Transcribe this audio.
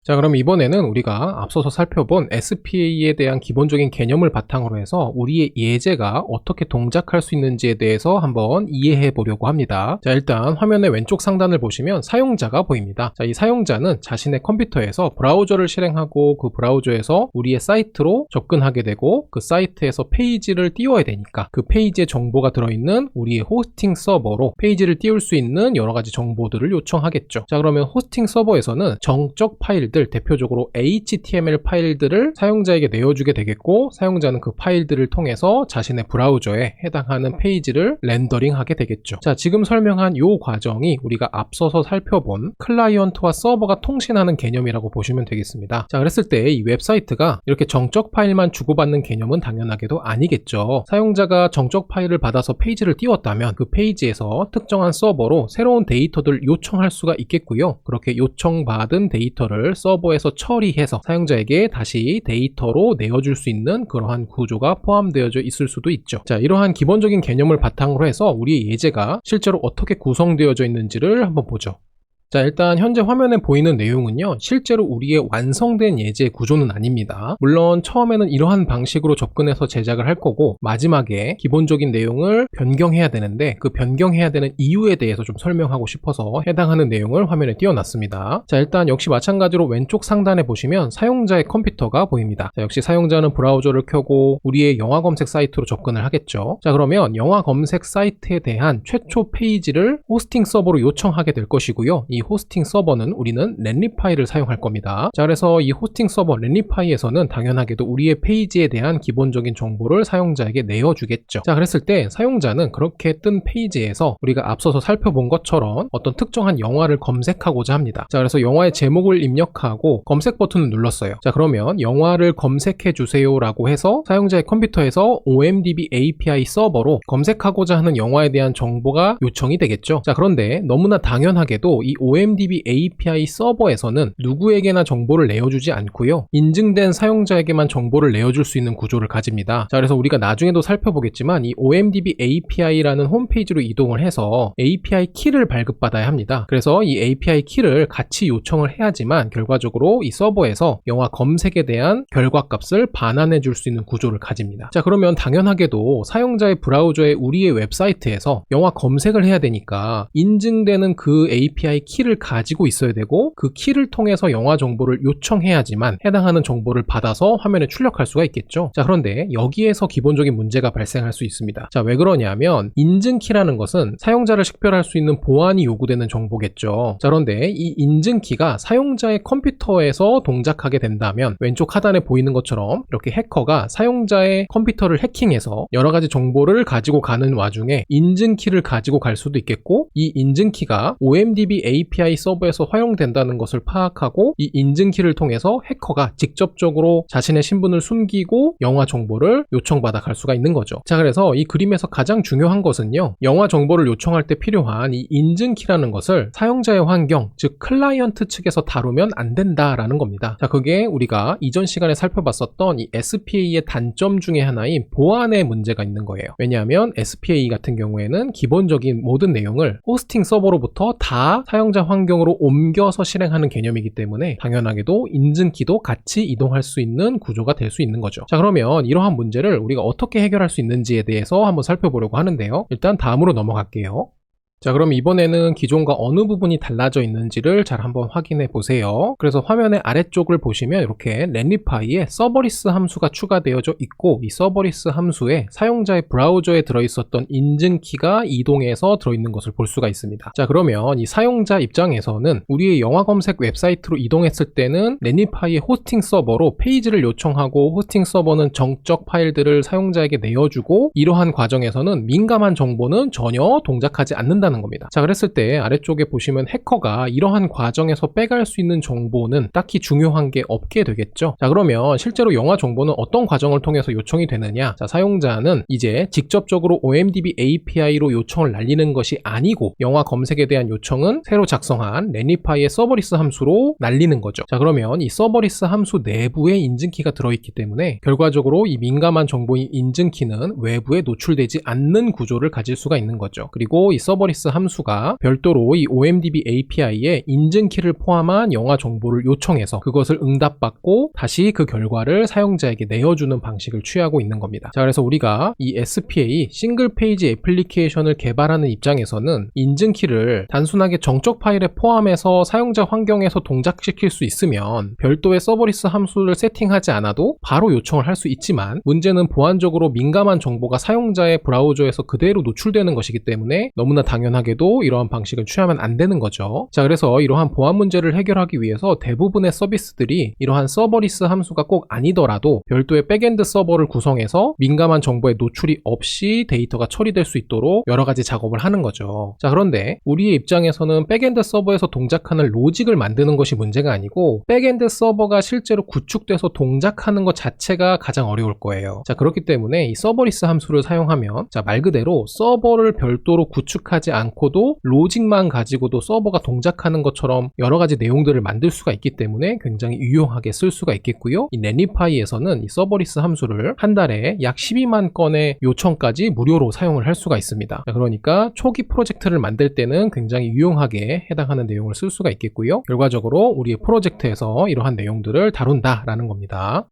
자, 그럼 이번에는 우리가 앞서서 살펴본 SPA에 대한 기본적인 개념을 바탕으로 해서 우리의 예제가 어떻게 동작할 수 있는지에 대해서 한번 이해해 보려고 합니다. 자, 일단 화면의 왼쪽 상단을 보시면 사용자가 보입니다. 자, 이 사용자는 자신의 컴퓨터에서 브라우저를 실행하고 그 브라우저에서 우리의 사이트로 접근하게 되고 그 사이트에서 페이지를 띄워야 되니까 그 페이지에 정보가 들어있는 우리의 호스팅 서버로 페이지를 띄울 수 있는 여러 가지 정보들을 요청하겠죠. 자, 그러면 호스팅 서버에서는 정적 파일들, 대표적으로 HTML 파일들을 사용자에게 내어주게 되겠고, 사용자는 그 파일들을 통해서 자신의 브라우저에 해당하는 페이지를 렌더링하게 되겠죠. 자, 지금 설명한 이 과정이 우리가 앞서서 살펴본 클라이언트와 서버가 통신하는 개념이라고 보시면 되겠습니다. 자, 그랬을 때 이 웹사이트가 이렇게 정적 파일만 주고받는 개념은 당연하게도 아니겠죠. 사용자가 정적 파일을 받아서 페이지를 띄웠다면 그 페이지에서 특정한 서버로 새로운 데이터들을 요청할 수가 있겠고요. 그렇게 요청받은 데이터를 서버에서 처리해서 사용자에게 다시 데이터로 내어줄 수 있는 그러한 구조가 포함되어져 있을 수도 있죠. 자, 이러한 기본적인 개념을 바탕으로 해서 우리의 예제가 실제로 어떻게 구성되어져 있는지를 한번 보죠. 자, 일단 현재 화면에 보이는 내용은요, 실제로 우리의 완성된 예제 구조는 아닙니다. 물론 처음에는 이러한 방식으로 접근해서 제작을 할 거고, 마지막에 기본적인 내용을 변경해야 되는데 그 변경해야 되는 이유에 대해서 좀 설명하고 싶어서 해당하는 내용을 화면에 띄워놨습니다. 자, 일단 역시 마찬가지로 왼쪽 상단에 보시면 사용자의 컴퓨터가 보입니다. 자, 역시 사용자는 브라우저를 켜고 우리의 영화 검색 사이트로 접근을 하겠죠. 자, 그러면 영화 검색 사이트에 대한 최초 페이지를 호스팅 서버로 요청하게 될 것이고요. 이 호스팅 서버는 우리는 렌리파이를 사용할 겁니다. 자, 그래서 이 호스팅 서버 렌리파이에서는 당연하게도 우리의 페이지에 대한 기본적인 정보를 사용자에게 내어주겠죠. 자, 그랬을 때 사용자는 그렇게 뜬 페이지에서 우리가 앞서서 살펴본 것처럼 어떤 특정한 영화를 검색하고자 합니다. 자, 그래서 영화의 제목을 입력하고 검색 버튼을 눌렀어요. 자, 그러면 영화를 검색해 주세요 라고 해서 사용자의 컴퓨터에서 OMDB API 서버로 검색하고자 하는 영화에 대한 정보가 요청이 되겠죠. 자, 그런데 너무나 당연하게도 이 OMDB API 서버에서는 누구에게나 정보를 내어주지 않고요, 인증된 사용자에게만 정보를 내어줄 수 있는 구조를 가집니다. 자, 그래서 우리가 나중에도 살펴보겠지만 이 OMDB API라는 홈페이지로 이동을 해서 API 키를 발급받아야 합니다. 그래서 이 API 키를 같이 요청을 해야지만 결과적으로 이 서버에서 영화 검색에 대한 결과값을 반환해 줄 수 있는 구조를 가집니다. 자, 그러면 당연하게도 사용자의 브라우저에 우리의 웹사이트에서 영화 검색을 해야 되니까 인증되는 그 API 키를 가지고 있어야 되고, 그 키를 통해서 영화 정보를 요청해야지만 해당하는 정보를 받아서 화면에 출력할 수가 있겠죠. 자, 그런데 여기에서 기본적인 문제가 발생할 수 있습니다. 자, 왜 그러냐면 인증키라는 것은 사용자를 식별할 수 있는 보안이 요구되는 정보겠죠. 자, 그런데 이 인증키가 사용자의 컴퓨터에서 동작하게 된다면 왼쪽 하단에 보이는 것처럼 이렇게 해커가 사용자의 컴퓨터를 해킹해서 여러 가지 정보를 가지고 가는 와중에 인증키를 가지고 갈 수도 있겠고, 이 인증키가 OMDB API 서버에서 활용된다는 것을 파악하고 이 인증키를 통해서 해커가 직접적으로 자신의 신분을 숨기고 영화 정보를 요청받아 갈 수가 있는 거죠. 자, 그래서 이 그림에서 가장 중요한 것은요, 영화 정보를 요청할 때 필요한 이 인증키라는 것을 사용자의 환경, 즉 클라이언트 측에서 다루면 안 된다라는 겁니다. 자, 그게 우리가 이전 시간에 살펴봤었던 이 SPA의 단점 중에 하나인 보안의 문제가 있는 거예요. 왜냐하면 SPA 같은 경우에는 기본적인 모든 내용을 호스팅 서버로부터 다 사용자 환경으로 옮겨서 실행하는 개념이기 때문에 당연하게도 인증키도 같이 이동할 수 있는 구조가 될 수 있는 거죠. 자, 그러면 이러한 문제를 우리가 어떻게 해결할 수 있는지에 대해서 한번 살펴보려고 하는데요. 일단 다음으로 넘어갈게요. 자, 그럼 이번에는 기존과 어느 부분이 달라져 있는지를 잘 한번 확인해 보세요. 그래서 화면의 아래쪽을 보시면 이렇게 렌리파이에 서버리스 함수가 추가되어져 있고, 이 서버리스 함수에 사용자의 브라우저에 들어있었던 인증키가 이동해서 들어있는 것을 볼 수가 있습니다. 자, 그러면 이 사용자 입장에서는 우리의 영화 검색 웹사이트로 이동했을 때는 렌리파이의 호스팅 서버로 페이지를 요청하고, 호스팅 서버는 정적 파일들을 사용자에게 내어주고, 이러한 과정에서는 민감한 정보는 전혀 동작하지 않는다 는 겁니다. 자, 그랬을 때 아래쪽에 보시면 해커가 이러한 과정에서 빼갈 수 있는 정보는 딱히 중요한 게 없게 되겠죠. 자, 그러면 실제로 영화 정보는 어떤 과정을 통해서 요청이 되느냐? 자, 사용자는 이제 직접적으로 OMDB API로 요청을 날리는 것이 아니고 영화 검색에 대한 요청은 새로 작성한 렌리파이의 서버리스 함수로 날리는 거죠. 자, 그러면 이 서버리스 함수 내부에 인증키가 들어있기 때문에 결과적으로 이 민감한 정보인 인증키는 외부에 노출되지 않는 구조를 가질 수가 있는 거죠. 그리고 이 서버리스 서버리스 함수가 별도로 이 OMDB API에 인증키를 포함한 영화 정보를 요청해서 그것을 응답받고 다시 그 결과를 사용자에게 내어주는 방식을 취하고 있는 겁니다. 자, 그래서 우리가 이 SPA 싱글 페이지 애플리케이션을 개발하는 입장에서는 인증키를 단순하게 정적 파일에 포함해서 사용자 환경에서 동작시킬 수 있으면 별도의 서버리스 함수를 세팅하지 않아도 바로 요청을 할 수 있지만, 문제는 보안적으로 민감한 정보가 사용자의 브라우저에서 그대로 노출되는 것이기 때문에 너무나 당연하게도 이러한 방식을 취하면 안 되는 거죠. 자, 그래서 이러한 보안 문제를 해결하기 위해서 대부분의 서비스들이 이러한 서버리스 함수가 꼭 아니더라도 별도의 백엔드 서버를 구성해서 민감한 정보의 노출이 없이 데이터가 처리될 수 있도록 여러 가지 작업을 하는 거죠. 자, 그런데 우리의 입장에서는 백엔드 서버에서 동작하는 로직을 만드는 것이 문제가 아니고 백엔드 서버가 실제로 구축돼서 동작하는 것 자체가 가장 어려울 거예요. 자, 그렇기 때문에 이 서버리스 함수를 사용하면, 자, 말 그대로 서버를 별도로 구축하지 않고도 로직만 가지고도 서버가 동작하는 것처럼 여러 가지 내용들을 만들 수가 있기 때문에 굉장히 유용하게 쓸 수가 있겠고요. 이 넷리파이에서는 이 서버리스 함수를 한 달에 약 12만 건의 요청까지 무료로 사용을 할 수가 있습니다. 자, 그러니까 초기 프로젝트를 만들 때는 굉장히 유용하게 해당하는 내용을 쓸 수가 있겠고요. 결과적으로 우리의 프로젝트에서 이러한 내용들을 다룬다라는 겁니다.